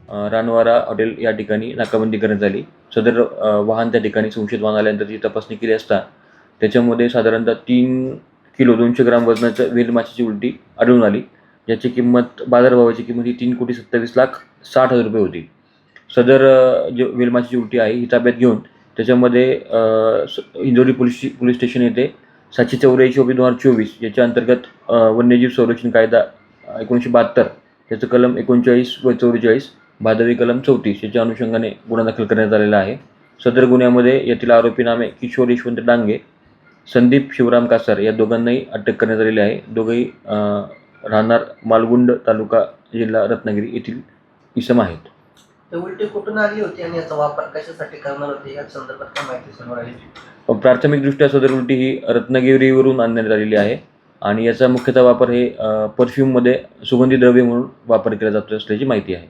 Ranwara hotel या ठिकाणी नाकाबंदी करण्यात आली. सदर वाहन त्या ठिकाणी संशयित वाहन आल्यानंतर ती तपासणी केली असता त्याच्यामध्ये साधारणतः 3 किलो 200 ग्राम वजनाचं वेल माशाची उलटी आढळून आली, ज्याची किंमत बाजारभावाची किंमत ही 3,27,60,000 रुपये होती. सदर जे वेल माशाची उलटी आहे ही ताब्यात घेऊन त्याच्यामध्ये इंदोरी पोलीस स्टेशन येथे 784/2024 याच्या अंतर्गत वन्यजीव संरक्षण कायदा 1972 त्याचं कलम 39 व 44, भादवी कलम 34 याच्या अनुषंगाने गुन्हा दाखल करण्यात आलेला आहे. सदर गुन्ह्यामध्ये यातील आरोपी नामे किशोर यशवंत डांगे, संदीप शिवराम कासार या दोघांनाही अटक करण्यात आलेली आहे. दोघंही राहणार मालगुंड तालुका जिल्हा रत्नागिरी येथील इसम आहेत. उलटी कुठून आली होती आणि याचा वापर कशासाठी करणार होते या संदर्भात काय माहिती समोर आली? प्राथमिकदृष्ट्या सदर उलटी ही रत्नागिरीवरून आणण्यात आलेली आहे आणि याचा मुख्यतः वापर हे परफ्यूममध्ये सुगंधी द्रव्य म्हणून वापर केला जातो असल्याची माहिती आहे.